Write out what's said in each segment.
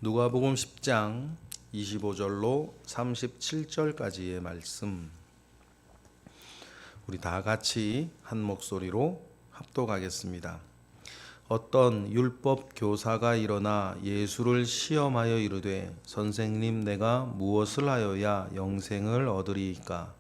누가복음 10장 25절로 37절까지의 말씀, 우리 다 같이 한 목소리로 합독하겠습니다. 어떤 율법 교사가 일어나 예수를 시험하여 이르되, 선생님, 내가 무엇을 하여야 영생을 얻으리이까?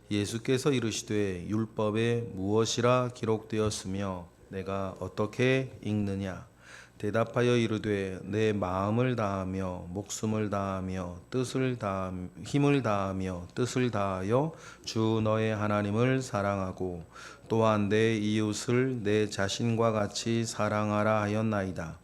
예수께서 이르시되, 율법에 무엇이라 기록되었으며 내가 어떻게 읽느냐? 대답하여 이르되, 내 마음을 다하며 목숨을 다하며 힘을 다하며 뜻을 다하여 주 너의 하나님을 사랑하고 또한 내 이웃을 내 자신과 같이 사랑하라 하였나이다.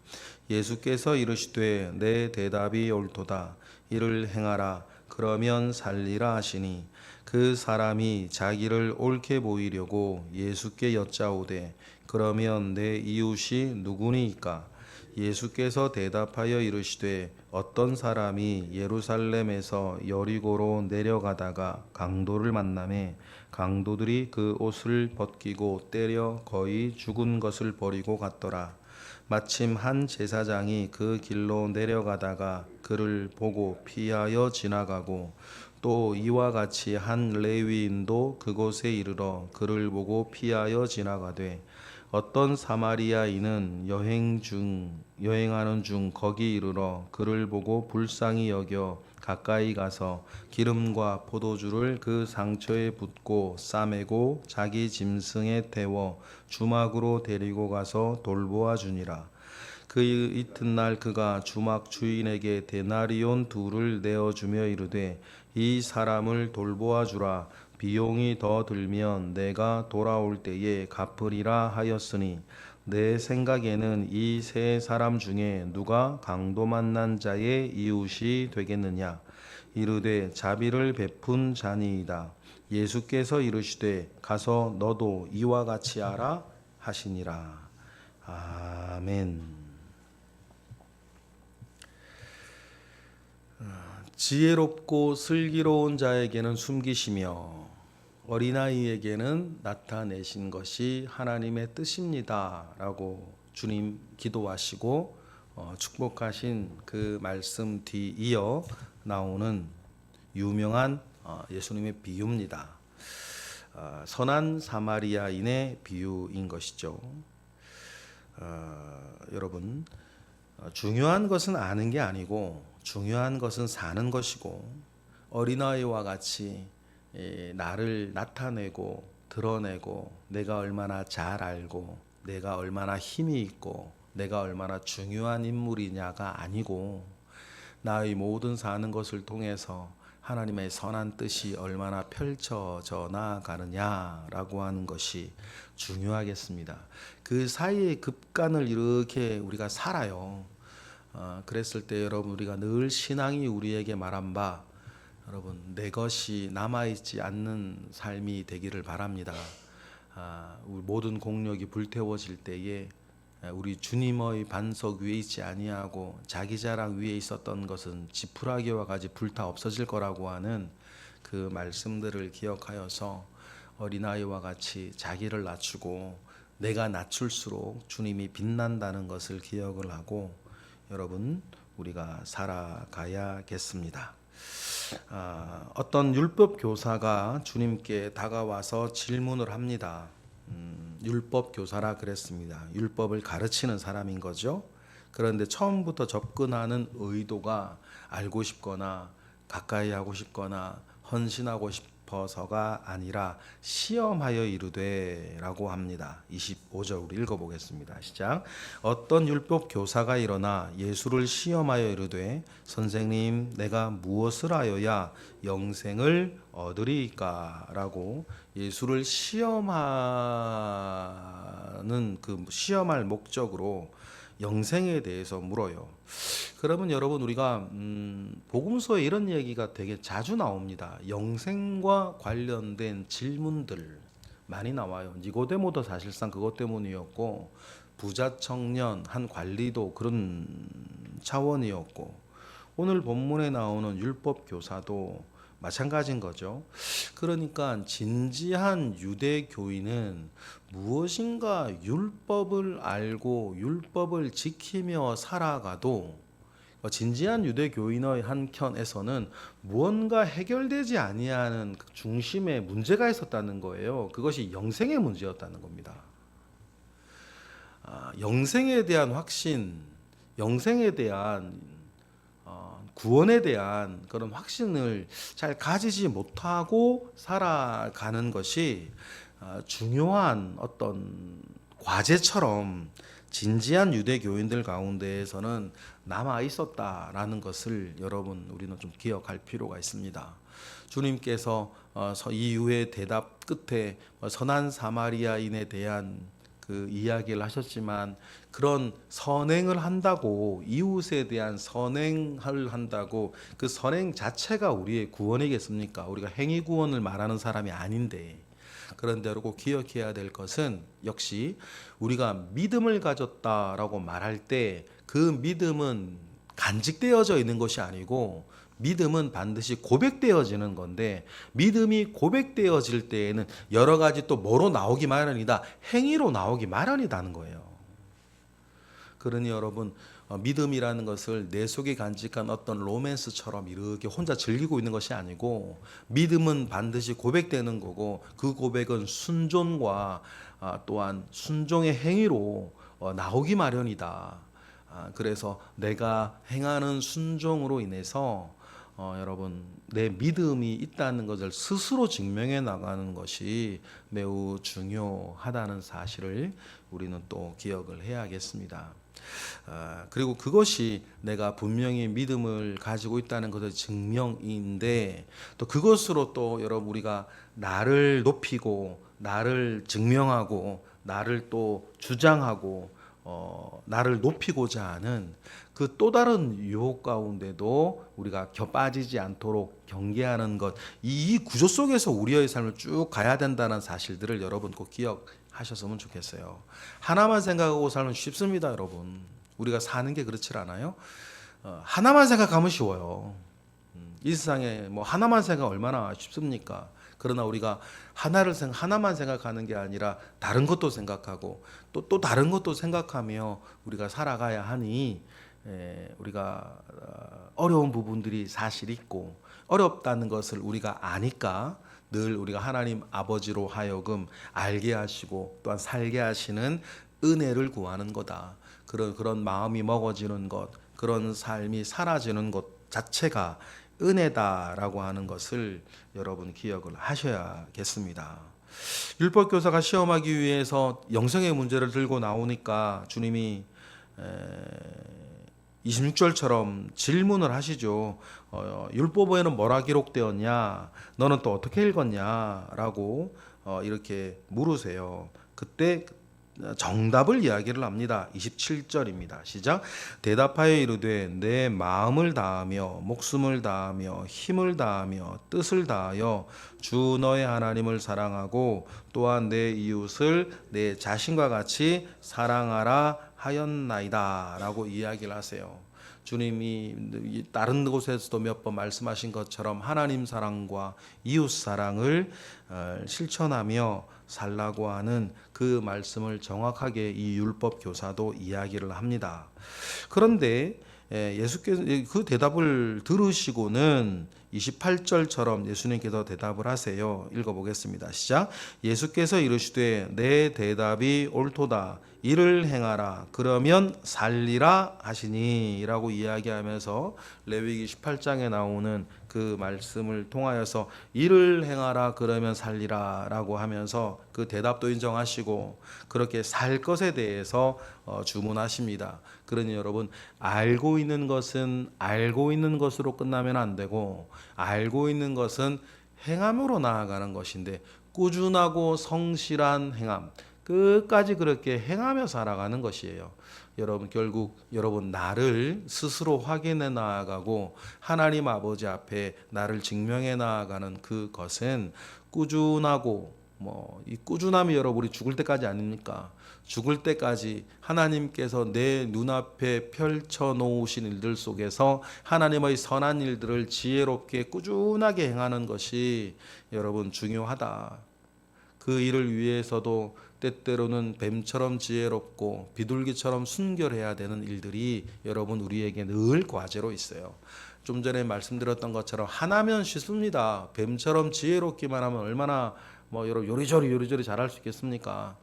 예수께서 이르시되, 내 대답이 옳도다. 이를 행하라. 그러면 살리라 하시니, 그 사람이 자기를 옳게 보이려고 예수께 여짜오되, 그러면 내 이웃이 누구니이까? 예수께서 대답하여 이르시되, 어떤 사람이 예루살렘에서 여리고로 내려가다가 강도를 만나매 강도들이 그 옷을 벗기고 때려 거의 죽은 것을 버리고 갔더라. 마침 한 제사장이 그 길로 내려가다가 그를 보고 피하여 지나가고, 또 이와 같이 한 레위인도 그곳에 이르러 그를 보고 피하여 지나가되, 어떤 사마리아인은 여행하는 중 거기 이르러 그를 보고 불쌍히 여겨 가까이 가서 기름과 포도주를 그 상처에 붓고 싸매고 자기 짐승에 태워 주막으로 데리고 가서 돌보아 주니라. 그 이튿날 그가 주막 주인에게 데나리온 둘을 내어주며 이르되, 이 사람을 돌보아 주라. 비용이 더 들면 내가 돌아올 때에 갚으리라 하였으니, 내 생각에는 이 세 사람 중에 누가 강도 만난 자의 이웃이 되겠느냐? 이르되, 자비를 베푼 자니이다. 예수께서 이르시되, 가서 너도 이와 같이 하라 하시니라. 아멘. 지혜롭고 슬기로운 자에게는 숨기시며 어린아이에게는 나타내신 것이 하나님의 뜻입니다 라고 주님 기도하시고 축복하신 그 말씀 뒤이어 나오는 유명한 예수님의 비유입니다. 선한 사마리아인의 비유인 것이죠. 여러분, 중요한 것은 아는 게 아니고 중요한 것은 사는 것이고, 어린아이와 같이 나를 나타내고 드러내고 내가 얼마나 잘 알고 내가 얼마나 힘이 있고 내가 얼마나 중요한 인물이냐가 아니고, 나의 모든 사는 것을 통해서 하나님의 선한 뜻이 얼마나 펼쳐져 나가느냐라고 하는 것이 중요하겠습니다. 그 사이의 급간을 이렇게 우리가 살아요. 그랬을 때 여러분, 우리가 늘 신앙이 우리에게 말한 바, 여러분, 내 것이 남아있지 않는 삶이 되기를 바랍니다. 우리 모든 공력이 불태워질 때에 우리 주님의 반석 위에 있지 아니하고 자기 자랑 위에 있었던 것은 지푸라기와 같이 불타 없어질 거라고 하는 그 말씀들을 기억하여서 어린아이와 같이 자기를 낮추고 내가 낮출수록 주님이 빛난다는 것을 기억을 하고 여러분, 우리가 살아가야겠습니다. 어떤 율법 교사가 주님께 다가와서 질문을 합니다. 율법 교사라 그랬습니다. 율법을 가르치는 사람인 거죠. 그런데 처음부터 접근하는 의도가 알고 싶거나 가까이 하고 싶거나 헌신하고 싶어서가 아니라 시험하여 이르되 라고 합니다. 25절 우리 읽어보겠습니다. 시작. 어떤 율법 교사가 일어나 예수를 시험하여 이르되, 선생님, 내가 무엇을 하여야 영생을 얻으리이까? 라고 예수를 시험하는 그 시험할 목적으로 영생에 대해서 물어요. 그러면 여러분, 우리가 복음서에 이런 얘기가 되게 자주 나옵니다. 영생과 관련된 질문들 많이 나와요. 니고데모도 사실상 그것 때문이었고, 부자 청년 한 관리도 그런 차원이었고, 오늘 본문에 나오는 율법 교사도 마찬가지인 거죠. 그러니까 진지한 유대교인은 무엇인가 율법을 알고 율법을 지키며 살아가도 진지한 유대교인의 한켠에서는 무언가 해결되지 아니하는 그 중심에 문제가 있었다는 거예요. 그것이 영생의 문제였다는 겁니다. 영생에 대한 확신, 영생에 대한 구원에 대한 그런 확신을 잘 가지지 못하고 살아가는 것이 중요한 어떤 과제처럼 진지한 유대교인들 가운데에서는 남아 있었다라는 것을 여러분 우리는 좀 기억할 필요가 있습니다. 주님께서 이후의 대답 끝에 선한 사마리아인에 대한 그 이야기를 하셨지만 그런 선행을 한다고 이웃에 대한 선행을 한다고 그 선행 자체가 우리의 구원이겠습니까? 우리가 행위 구원을 말하는 사람이 아닌데 그런데 꼭 기억해야 될 것은 역시 우리가 믿음을 가졌다라고 말할 때 그 믿음은 간직되어져 있는 것이 아니고 믿음은 반드시 고백되어지는 건데 믿음이 고백되어질 때에는 여러 가지 또 뭐로 나오기 마련이다. 행위로 나오기 마련이다는 거예요. 그러니 여러분 믿음이라는 것을 내 속에 간직한 어떤 로맨스처럼 이렇게 혼자 즐기고 있는 것이 아니고 믿음은 반드시 고백되는 거고 그 고백은 순종과 또한 순종의 행위로 나오기 마련이다. 그래서 내가 행하는 순종으로 인해서 여러분 내 믿음이 있다는 것을 스스로 증명해 나가는 것이 매우 중요하다는 사실을 우리는 또 기억을 해야겠습니다. 그리고 그것이 내가 분명히 믿음을 가지고 있다는 것의 증명인데 또 그것으로 또 여러분 우리가 나를 높이고 나를 증명하고 나를 또 주장하고 나를 높이고자 하는 그 또 다른 유혹 가운데도 우리가 빠지지 않도록 경계하는 것, 이 구조 속에서 우리의 삶을 쭉 가야 된다는 사실들을 여러분 꼭 기억하셨으면 좋겠어요. 하나만 생각하고 살면 쉽습니다, 여러분. 우리가 사는 게 그렇지 않아요? 하나만 생각하면 쉬워요. 이 세상에 뭐 하나만 생각 얼마나 쉽습니까? 그러나 우리가 하나만 생각하는 게 아니라 다른 것도 생각하고 또 다른 것도 생각하며 우리가 살아가야 하니 우리가 어려운 부분들이 사실 있고 어렵다는 것을 우리가 아니까 늘 우리가 하나님 아버지로 하여금 알게 하시고 또한 살게 하시는 은혜를 구하는 거다. 그런 마음이 먹어지는 것, 그런 삶이 사라지는 것 자체가 은혜다라고 하는 것을 여러분 기억을 하셔야겠습니다. 율법교사가 시험하기 위해서 영성의 문제를 들고 나오니까 주님이 26절처럼 질문을 하시죠. 율법에는 뭐라 기록되었냐? 너는 또 어떻게 읽었냐? 라고 이렇게 물으세요. 그때 정답을 이야기를 합니다. 27절입니다. 시작. 대답하여 이르되 내 마음을 다하며 목숨을 다하며 힘을 다하며 뜻을 다하여 주 너의 하나님을 사랑하고 또한 내 이웃을 내 자신과 같이 사랑하라 하였나이다 라고 이야기를 하세요. 주님이 다른 곳에서도 몇 번 말씀하신 것처럼 하나님 사랑과 이웃 사랑을 실천하며 살라고 하는 그 말씀을 정확하게 이 율법 교사도 이야기를 합니다. 그런데 예수께서 그 대답을 들으시고는 28절처럼 예수님께서 대답을 하세요. 읽어보겠습니다. 시작. 예수께서 이르시되 내 대답이 옳도다. 이를 행하라. 그러면 살리라 하시니 라고 이야기하면서 레위기 18장에 나오는 그 말씀을 통하여서 이를 행하라 그러면 살리라 라고 하면서 그 대답도 인정하시고 그렇게 살 것에 대해서 주문하십니다. 그러니 여러분 알고 있는 것은 알고 있는 것으로 끝나면 안 되고 알고 있는 것은 행함으로 나아가는 것인데 꾸준하고 성실한 행함 끝까지 그렇게 행하며 살아가는 것이에요. 여러분 결국 여러분 나를 스스로 확인해 나아가고 하나님 아버지 앞에 나를 증명해 나아가는 그것은 꾸준하고 이 꾸준함이 여러분이 죽을 때까지 아닙니까? 죽을 때까지 하나님께서 내 눈앞에 펼쳐 놓으신 일들 속에서 하나님의 선한 일들을 지혜롭게 꾸준하게 행하는 것이 여러분 중요하다. 그 일을 위해서도 때때로는 뱀처럼 지혜롭고 비둘기처럼 순결해야 되는 일들이 여러분 우리에게 늘 과제로 있어요. 좀 전에 말씀드렸던 것처럼 하나면 쉽습니다. 뱀처럼 지혜롭기만 하면 얼마나 요리조리 잘할 수 있겠습니까?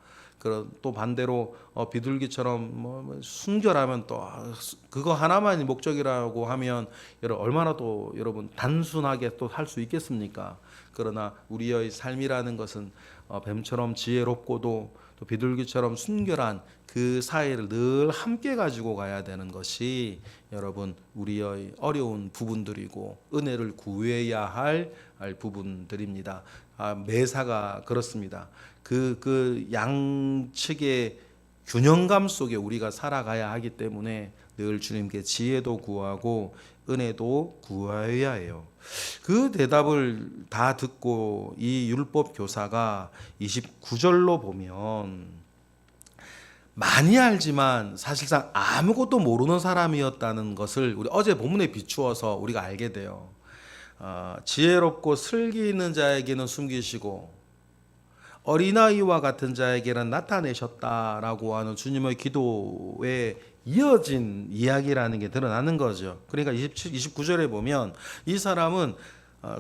또 반대로 비둘기처럼 순결하면 또 그거 하나만이 목적이라고 하면 얼마나 또 여러분 단순하게 또 할 수 있겠습니까? 그러나 우리의 삶이라는 것은 뱀처럼 지혜롭고도 또 비둘기처럼 순결한 그 사이를 늘 함께 가지고 가야 되는 것이 여러분 우리의 어려운 부분들이고 은혜를 구해야 할 부분들입니다. 매사가 그렇습니다. 그 양측의 균형감 속에 우리가 살아가야 하기 때문에 늘 주님께 지혜도 구하고 은혜도 구하여야 해요. 그 대답을 다 듣고 이 율법 교사가 29절로 보면 많이 알지만 사실상 아무것도 모르는 사람이었다는 것을 우리 어제 본문에 비추어서 우리가 알게 돼요. 지혜롭고 슬기 있는 자에게는 숨기시고 어린아이와 같은 자에게는 나타내셨다라고 하는 주님의 기도에 이어진 이야기라는 게 드러나는 거죠. 그러니까 29절에 보면 이 사람은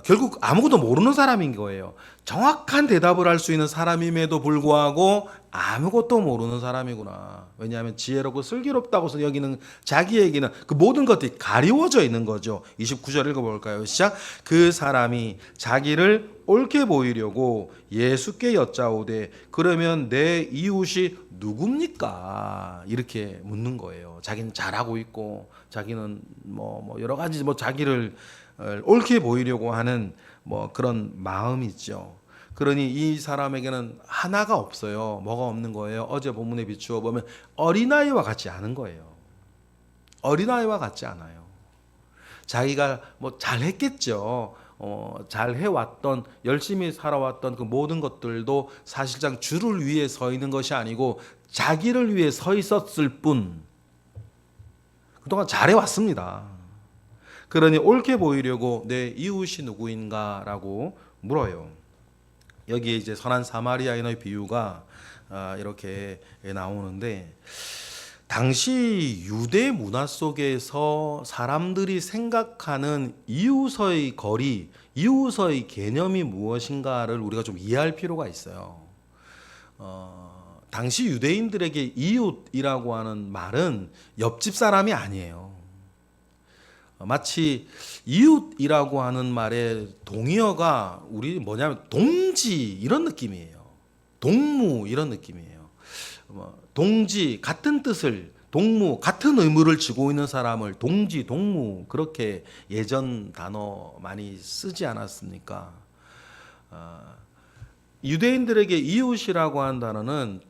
결국 아무것도 모르는 사람인 거예요. 정확한 대답을 할 수 있는 사람임에도 불구하고 아무것도 모르는 사람이구나. 왜냐하면 지혜롭고 슬기롭다고 여기는 자기에게는 그 모든 것들이 가리워져 있는 거죠. 29절 읽어볼까요? 시작. 그 사람이 자기를 옳게 보이려고 예수께 여짜오되 그러면 내 이웃이 누굽니까? 이렇게 묻는 거예요. 자기는 잘하고 있고 자기는 여러 가지 자기를 옳게 보이려고 하는 그런 마음이 있죠. 그러니 이 사람에게는 하나가 없어요. 뭐가 없는 거예요? 어제 본문에 비추어 보면 어린아이와 같지 않은 거예요. 어린아이와 같지 않아요. 자기가 잘했겠죠. 잘 해왔던 열심히 살아왔던 그 모든 것들도 사실상 주를 위해 서 있는 것이 아니고 자기를 위해 서 있었을 뿐 그동안 잘해왔습니다. 그러니 옳게 보이려고 내 이웃이 누구인가 라고 물어요. 여기에 이제 선한 사마리아인의 비유가 이렇게 나오는데 당시 유대 문화 속에서 사람들이 생각하는 이웃의 거리, 이웃의 개념이 무엇인가를 우리가 좀 이해할 필요가 있어요. 당시 유대인들에게 이웃이라고 하는 말은 옆집 사람이 아니에요. 마치 이웃이라고 하는 말의 동의어가 우리 뭐냐면 동지 이런 느낌이에요. 동무 이런 느낌이에요. 동지 같은 뜻을 동무 같은 의무를 지고 있는 사람을 동지 동무 그렇게 예전 단어 많이 쓰지 않았습니까? 유대인들에게 이웃이라고 하는 단어는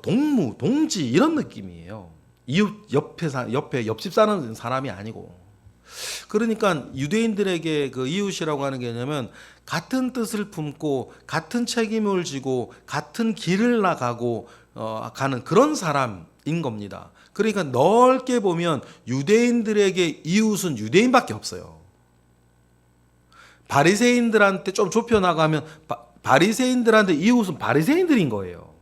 동무 동지 이런 느낌이에요. 이웃 옆에 옆집 사는 사람이 아니고. 그러니까 유대인들에게 그 이웃이라고 하는 개념은 같은 뜻을 품고 같은 책임을 지고 같은 길을 나가고 가는 그런 사람인 겁니다. 그러니까 넓게 보면 유대인들에게 이웃은 유대인밖에 없어요. 바리새인들한테 좀 좁혀 나가면 바리새인들한테 이웃은 바리새인들인 거예요.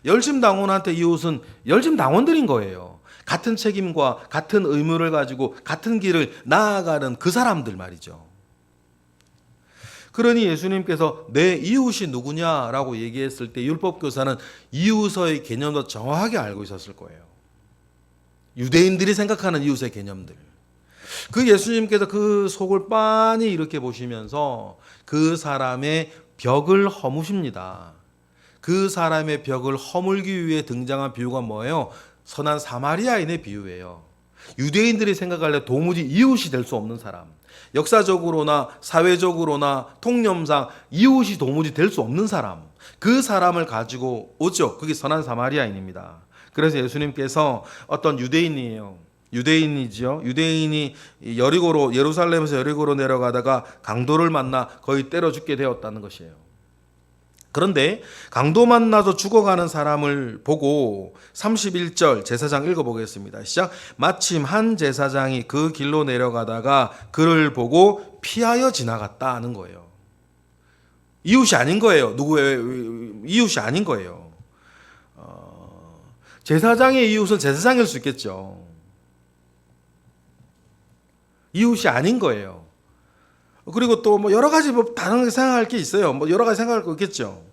열심당원한테 이웃은 열심당원들인 거예요. 같은 책임과 같은 의무를 가지고 같은 길을 나아가는 그 사람들 말이죠. 그러니 예수님께서 내 이웃이 누구냐라고 얘기했을 때 율법교사는 이웃의 개념도 정확하게 알고 있었을 거예요. 유대인들이 생각하는 이웃의 개념들. 그 예수님께서 그 속을 빤히 이렇게 보시면서 그 사람의 벽을 허무십니다. 그 사람의 벽을 허물기 위해 등장한 비유가 뭐예요? 선한 사마리아인의 비유예요. 유대인들이 생각할 때 도무지 이웃이 될 수 없는 사람, 역사적으로나 사회적으로나 통념상 이웃이 도무지 될 수 없는 사람, 그 사람을 가지고 오죠. 그게 선한 사마리아인입니다. 그래서 예수님께서 어떤 유대인이지요. 유대인이 예루살렘에서 여리고로 내려가다가 강도를 만나 거의 때려 죽게 되었다는 것이에요. 그런데 강도 만나서 죽어가는 사람을 보고 31절 제사장 읽어보겠습니다. 시작. 마침 한 제사장이 그 길로 내려가다가 그를 보고 피하여 지나갔다 하는 거예요. 이웃이 아닌 거예요. 누구의 이웃이 아닌 거예요. 제사장의 이웃은 제사장일 수 있겠죠. 이웃이 아닌 거예요. 그리고 또 뭐 여러 가지 뭐 다른 생각할 게 있어요. 뭐 여러 가지 생각할 거 있겠죠.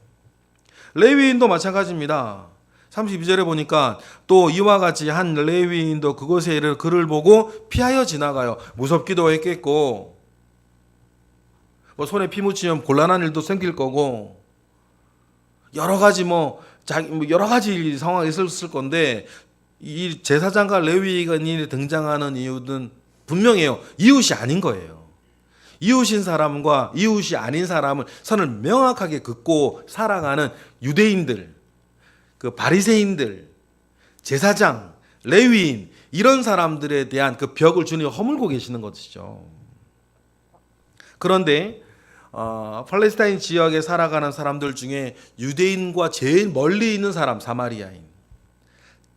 레위인도 마찬가지입니다. 32절에 보니까 또 이와 같이 한 레위인도 그곳에 이르러 그를 보고 피하여 지나가요. 무섭기도 했겠고 뭐 손에 피 묻히면 곤란한 일도 생길 거고 여러 가지 뭐 여러 가지 상황이 있었을 건데 이 제사장과 레위인이 등장하는 이유는 분명해요. 이웃이 아닌 거예요. 이웃인 사람과 이웃이 아닌 사람을 선을 명확하게 긋고 살아가는 유대인들, 그 바리새인들, 제사장, 레위인 이런 사람들에 대한 그 벽을 주님이 허물고 계시는 것이죠. 그런데 팔레스타인 지역에 살아가는 사람들 중에 유대인과 제일 멀리 있는 사람 사마리아인,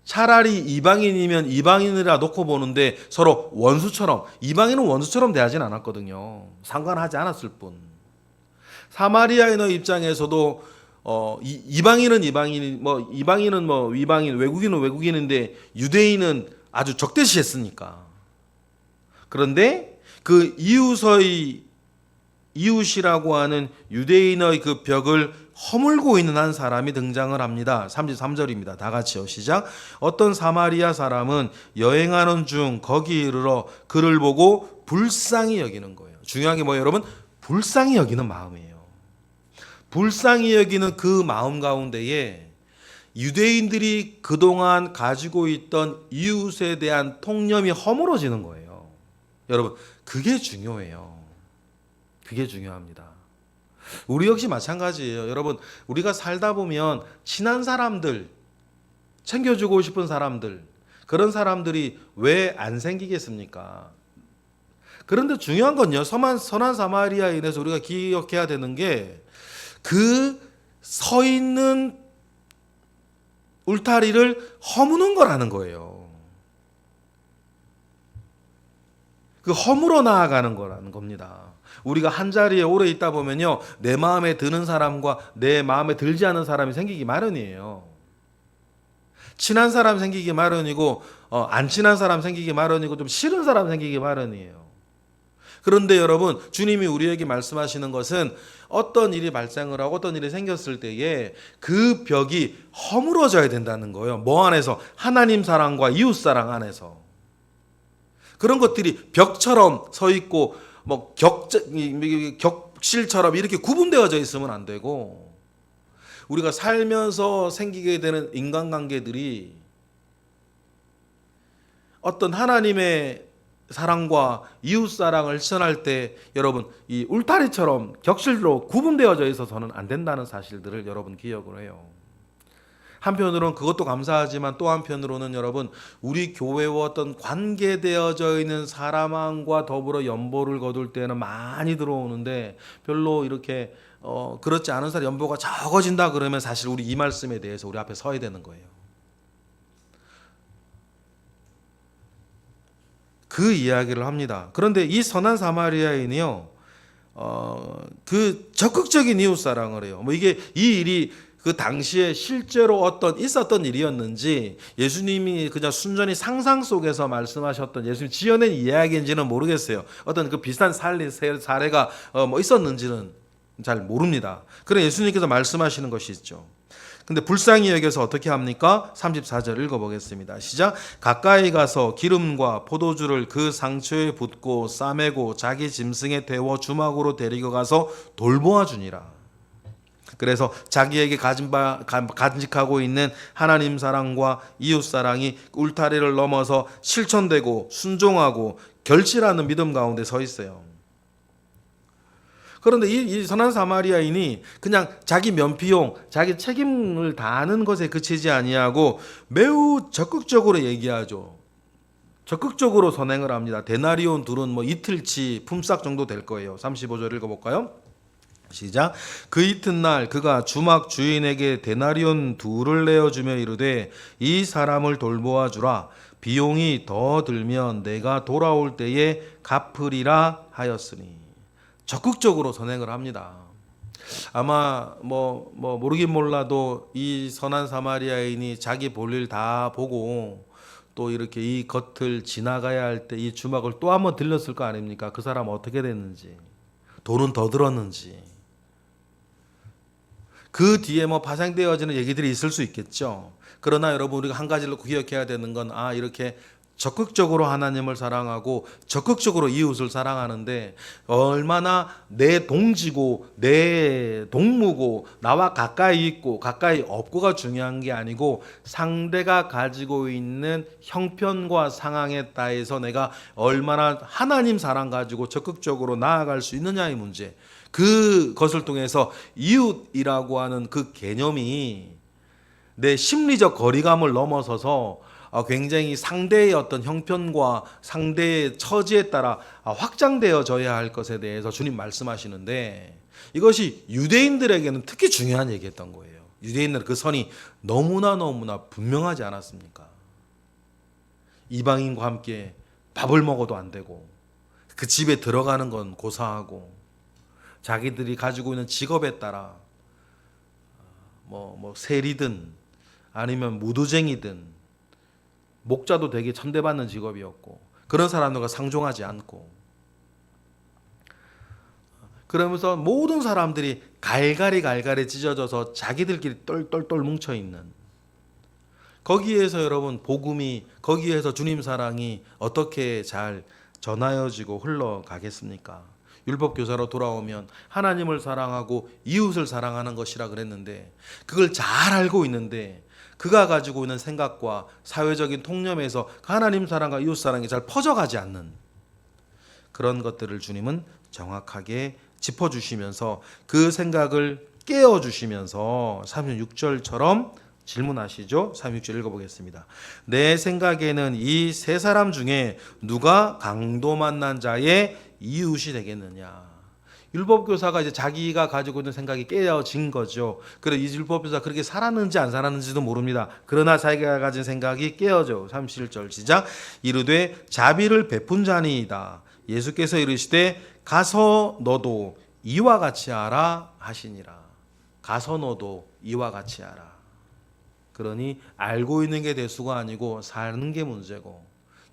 차라리 이방인이면 이방인이라 놓고 보는데 서로 원수처럼, 이방인은 원수처럼 대하진 않았거든요. 상관하지 않았을 뿐. 사마리아인의 입장에서도 이방인은 이방인, 이방인은 이방인, 외국인은 외국인인데 유대인은 아주 적대시했으니까. 그런데 그 이웃이라고 하는 유대인의 그 벽을 허물고 있는 한 사람이 등장을 합니다. 33절입니다. 다 같이요. 시작. 어떤 사마리아 사람은 여행하는 중 거기 이르러 그를 보고 불쌍히 여기는 거예요. 중요한 게 뭐예요, 여러분? 불쌍히 여기는 마음이에요. 불쌍히 여기는 그 마음 가운데에 유대인들이 그동안 가지고 있던 이웃에 대한 통념이 허물어지는 거예요. 여러분, 그게 중요해요. 그게 중요합니다. 우리 역시 마찬가지예요. 여러분, 우리가 살다 보면 친한 사람들, 챙겨주고 싶은 사람들, 그런 사람들이 왜 안 생기겠습니까? 그런데 중요한 건요, 선한 사마리아인에서 우리가 기억해야 되는 게 그 서 있는 울타리를 허무는 거라는 거예요. 그 허물어 나아가는 거라는 겁니다. 우리가 한 자리에 오래 있다 보면요, 내 마음에 드는 사람과 내 마음에 들지 않는 사람이 생기기 마련이에요. 친한 사람 생기기 마련이고 안 친한 사람 생기기 마련이고 좀 싫은 사람 생기기 마련이에요. 그런데 여러분, 주님이 우리에게 말씀하시는 것은 어떤 일이 발생을 하고 어떤 일이 생겼을 때에 그 벽이 허물어져야 된다는 거예요. 뭐 안에서? 하나님 사랑과 이웃 사랑 안에서. 그런 것들이 벽처럼 서 있고 뭐 격실처럼 이렇게 구분되어져 있으면 안 되고, 우리가 살면서 생기게 되는 인간관계들이 어떤 하나님의 사랑과 이웃 사랑을 실천할 때 여러분, 이 울타리처럼 격실로 구분되어져 있어서는 안 된다는 사실들을 여러분 기억을 해요. 한편으로는 그것도 감사하지만 또 한편으로는 여러분, 우리 교회와 어떤 관계되어져 있는 사람과 더불어 연보를 거둘 때는 많이 들어오는데 별로 이렇게 그렇지 않은 사람 연보가 적어진다 그러면 사실 우리 이 말씀에 대해서 우리 앞에 서야 되는 거예요. 그 이야기를 합니다. 그런데 이 선한 사마리아인이요, 그 적극적인 이웃 사랑을 해요. 뭐 이게 이 일이 그 당시에 실제로 있었던 일이었는지 예수님이 그냥 순전히 상상 속에서 말씀하셨던 예수님 지어낸 이야기인지는 모르겠어요. 어떤 그 비슷한 사례가 뭐 있었는지는 잘 모릅니다. 그래 예수님께서 말씀하시는 것이 있죠. 근데 불쌍히 여겨서 어떻게 합니까? 34절 읽어보겠습니다. 시작. 가까이 가서 기름과 포도주를 그 상처에 붓고 싸매고 자기 짐승에 태워 주막으로 데리고 가서 돌보아 주니라. 그래서 자기에게 간직하고 있는 하나님 사랑과 이웃 사랑이 울타리를 넘어서 실천되고 순종하고 결실하는 믿음 가운데 서 있어요. 그런데 이 선한 사마리아인이 그냥 자기 면피용, 자기 책임을 다하는 것에 그치지 아니하고 매우 적극적으로 얘기하죠. 적극적으로 선행을 합니다. 데나리온 둘은 뭐 이틀치 품삯 정도 될 거예요. 35절 읽어볼까요? 시작. 그 이튿날 그가 주막 주인에게 데나리온 둘을 내어주며 이르되 이 사람을 돌보아 주라. 비용이 더 들면 내가 돌아올 때에 갚으리라 하였으니. 적극적으로 선행을 합니다. 아마 모르긴 몰라도 이 선한 사마리아인이 자기 볼일 다 보고 또 이렇게 이 겉을 지나가야 할 때 이 주막을 또 한번 들렸을 거 아닙니까? 그 사람 어떻게 됐는지, 돈은 더 들었는지. 그 뒤에 파생되어지는 얘기들이 있을 수 있겠죠. 그러나 여러분, 우리가 한 가지를 기억해야 되는 건, 이렇게 적극적으로 하나님을 사랑하고 적극적으로 이웃을 사랑하는데 얼마나 내 동지고 내 동무고 나와 가까이 있고 가까이 없고가 중요한 게 아니고 상대가 가지고 있는 형편과 상황에 따라서 내가 얼마나 하나님 사랑 가지고 적극적으로 나아갈 수 있느냐의 문제. 그것을 통해서 이웃이라고 하는 그 개념이 내 심리적 거리감을 넘어서서 굉장히 상대의 어떤 형편과 상대의 처지에 따라 확장되어져야 할 것에 대해서 주님 말씀하시는데, 이것이 유대인들에게는 특히 중요한 얘기였던 거예요. 유대인들은 그 선이 너무나 분명하지 않았습니까? 이방인과 함께 밥을 먹어도 안 되고 그 집에 들어가는 건 고사하고 자기들이 가지고 있는 직업에 따라 세리든 아니면 무두쟁이든 목자도 되게 천대받는 직업이었고 그런 사람들과 상종하지 않고, 그러면서 모든 사람들이 갈갈이 찢어져서 자기들끼리 똘똘똘 뭉쳐있는, 거기에서 여러분 복음이, 거기에서 주님 사랑이 어떻게 잘 전하여지고 흘러가겠습니까? 율법교사로 돌아오면 하나님을 사랑하고 이웃을 사랑하는 것이라 그랬는데, 그걸 잘 알고 있는데 그가 가지고 있는 생각과 사회적인 통념에서 하나님 사랑과 이웃 사랑이 잘 퍼져가지 않는 그런 것들을 주님은 정확하게 짚어주시면서 그 생각을 깨워주시면서 36절처럼 질문하시죠. 36절 읽어보겠습니다. 내 생각에는 이 세 사람 중에 누가 강도 만난 자의 이웃이 되겠느냐. 율법교사가 이제 자기가 가지고 있는 생각이 깨어진 거죠. 그래, 이 율법교사 그렇게 살았는지 안 살았는지도 모릅니다. 그러나 자기가 가진 생각이 깨어져. 37절 시작. 이르되 자비를 베푼 자니이다. 예수께서 이르시되 가서 너도 이와 같이 하라 하시니라. 가서 너도 이와 같이 하라. 그러니 알고 있는 게 대수가 아니고 사는 게 문제고,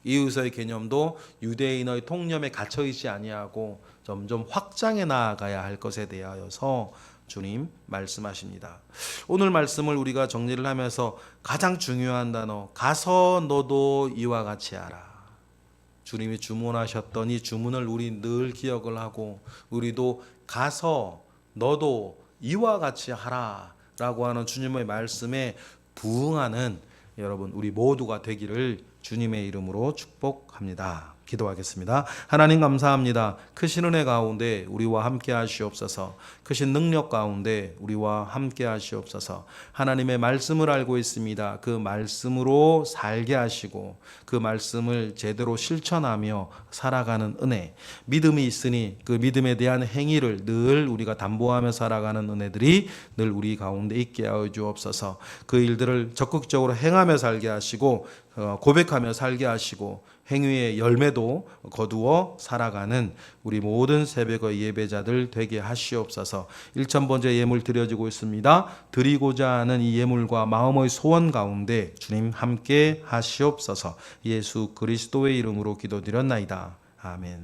이웃의 개념도 유대인의 통념에 갇혀 있지 아니하고 점점 확장해 나아가야 할 것에 대하여서 주님 말씀하십니다. 오늘 말씀을 우리가 정리를 하면서 가장 중요한 단어, 가서 너도 이와 같이 하라. 주님이 주문하셨던 이 주문을 우리 늘 기억을 하고 우리도 가서 너도 이와 같이 하라 라고 하는 주님의 말씀에 부응하는 여러분 우리 모두가 되기를 주님의 이름으로 축복합니다. 기도하겠습니다. 하나님 감사합니다. 크신 은혜 가운데 우리와 함께 하시옵소서. 크신 능력 가운데 우리와 함께 하시옵소서. 하나님의 말씀을 알고 있습니다. 그 말씀으로 살게 하시고 그 말씀을 제대로 실천하며 살아가는 은혜, 믿음이 있으니 그 믿음에 대한 행위를 늘 우리가 담보하며 살아가는 은혜들이 늘 우리 가운데 있게 하여 주옵소서. 그 일들을 적극적으로 행하며 살게 하시고 고백하며 살게 하시고 행위의 열매도 거두어 살아가는 우리 모든 새벽의 예배자들 되게 하시옵소서. 1,000번째 예물 드려지고 있습니다. 드리고자 하는 이 예물과 마음의 소원 가운데 주님 함께 하시옵소서. 예수 그리스도의 이름으로 기도드렸나이다. 아멘.